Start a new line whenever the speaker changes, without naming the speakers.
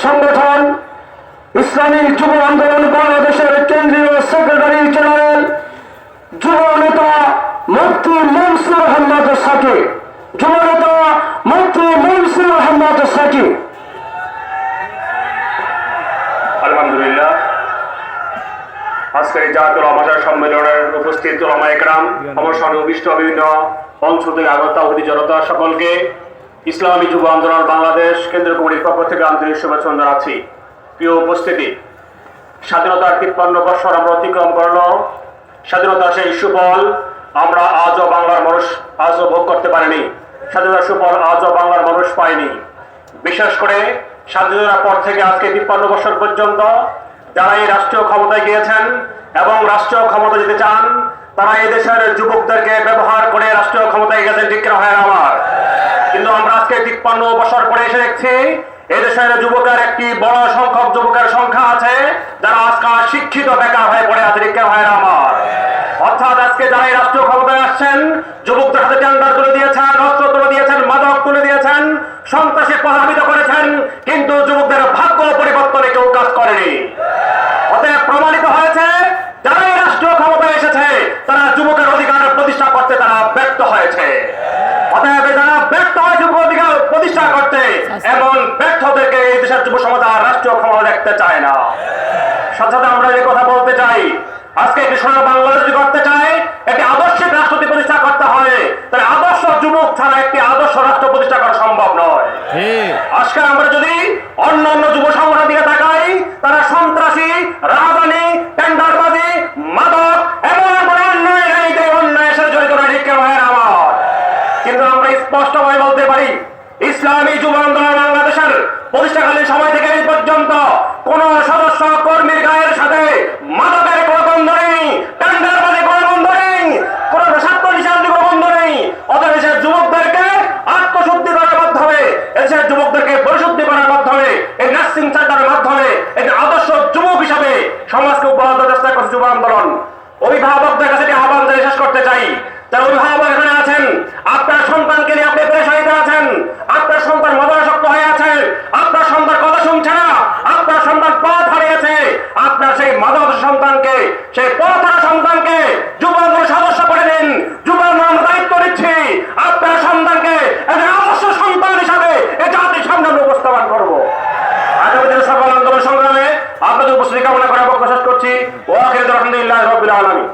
সংগঠন ইসলামী যুব আন্দোলন বাংলাদেশের কেন্দ্রীয় সেক্রেটারি জেনারেল যুব নেতা মুফতি মনসুর আহমদ সাকি, যুব নেতা মুফতি মনসুর আহমদ সাকি।
আলহামদুলিল্লাহ, আজকের এই জাতীয় ভাষা সম্মেলনের উপস্থিত ওলামা একরাম, আমার সঙ্গে বিভিন্ন অঞ্চল থেকে আগত অতিথি জনতা সকলকে ইসলামী যুব আন্দোলন বাংলাদেশ কেন্দ্রীয় কমিটির পক্ষ থেকে আন্তরিক শুভেচ্ছা জানাচ্ছি। প্রিয় উপস্থিতি, স্বাধীনতার 53 বছর আমরা অতিক্রম করলো। স্বাধীনতার সেই সুফল আমরা আজও বাংলার মানুষ আজও ভোগ করতে পারিনি। স্বাধীনতার সুফল আজও বাংলার মানুষ পায়নি। বিশেষ করে স্বাধীনতার পর থেকে আজকে 53 বছর পর্যন্ত যারা এই রাষ্ট্রীয় ক্ষমতায় গিয়েছেন এবং রাষ্ট্রীয় ক্ষমতা যেতে চান, তারা এই দেশের যুবকদেরকে ব্যবহার করে রাষ্ট্রীয় ক্ষমতায় গেছেন, ঠিক না হয় আমার? কিন্তু আমরা আজকে 53 বছর পরে এসে দেখছি এদেশের যুবকের একটি বড় সংখ্যক যুবকের সংখ্যা আছে যারা আজকাল শিক্ষিত বেকার হয়ে পড়ে আছে, ঠিক না হয় আমার? অর্থাৎ আজকে যারা এই রাষ্ট্রীয় ক্ষমতায় আসছেন, যুবকদের হাতে টেন্ডার তুলে দিয়েছেন, অস্ত্র তুলে দিয়েছেন, মাদক তুলে দিয়েছেন, সন্ত্রাসী প্রভাবিত করেছেন, কিন্তু যুবকদের ভাগ্য পরিবর্তনে কেউ কাজ করেনি। অতএব প্রমাণিত হয়েছে যারা এই রাষ্ট্রীয় ক্ষমতায় এসেছে তারা যুবকের অধিকার প্রতিষ্ঠা করতে তারা ব্যর্থ হয়েছে। অতএব যারা ব্যর্থ হয় যুব অধিকার প্রতিষ্ঠা করতে, এমন ব্যর্থদেরকে এই দেশের যুব সমাজ আর রাষ্ট্রীয় ক্ষমতা দেখতে চায় না। সাথে সাথে আমরা এই কথা বলতে চাই, আজকে একটি সোনার বাংলাদেশ যদি করতে চায়, একটি আদর্শিক রাষ্ট্রটি প্রতিষ্ঠা করতে হয়, তাহলে আদর্শ যুবক ছাড়া একটি আদর্শ রাষ্ট্র প্রতিষ্ঠা করা সম্ভব নয়। আজকে আমরা যদি অন্য অন্য যুব সংগঠনের দিকে তাকাই, তারা সন্ত্রাসী, রাজধানী, টেন্ডারবাজি, মাদক এবং অন্যায়ের সাথে জড়িত নয়, ঠিক নয় আমার? কিন্তু আমরা স্পষ্টভাবে বলতে পারি, ইসলামী যুব আন্দোলন বাংলাদেশের প্রতিষ্ঠাকালীন সময় থেকে এই পর্যন্ত কোন সদস্য কর্মীর গায়ের সাথে মাদকের কোনো বন্ধ নেই, টেন্ডারবাজি কোনো বন্ধ নেই, কোন স্বার্থ নিশানি কোনো বন্ধ নেই। অতএব দেশের যুবকদেরকে আত্মশুদ্ধি করার মাধ্যমে, দেশের যুবকদেরকে পরিশুদ্ধি করার মাধ্যমে, এই নার্সিং সেন্টারের মাধ্যমে একটি আদর্শ যুবক হিসাবে সমাজকে উপহার দেওয়ার চেষ্টা করছে যুব আন্দোলন। অভিভাবকদের কাছে আহ্বান জানিয়ে শেষ করতে চাই, যারা অভিভাবক এখানে আছেন, আপনার সন্তানকে নিয়ে আপনি পেরেশানিতে আছেন, আপনার সন্তান মাদকাসক্ত হয়ে আছে, আপনার সন্তান কথা শুনছে না, আপনার সন্তান পথ হারিয়েছে, আপনার সেই মাদক সন্তানকে, সেই পথ হারা সন্তানকে যুব আন্দোলন সদস্য করে দিন। যুব আন্দোলন দায়িত্ব দিচ্ছি, আপনার সন্তানকে একজন আদর্শ সন্তান হিসাবে এই জাতির সামনে আমরা উপস্থাপন করবো। আগামী দিনের সকল আন্দোলন সংগ্রামে আপনাদের উপস্থিতি কামনা করে বক্তব্য শেষ করছি। ওয়া আখিরু দাওয়ানা আলহামদুলিল্লাহি রাব্বিল আলামিন।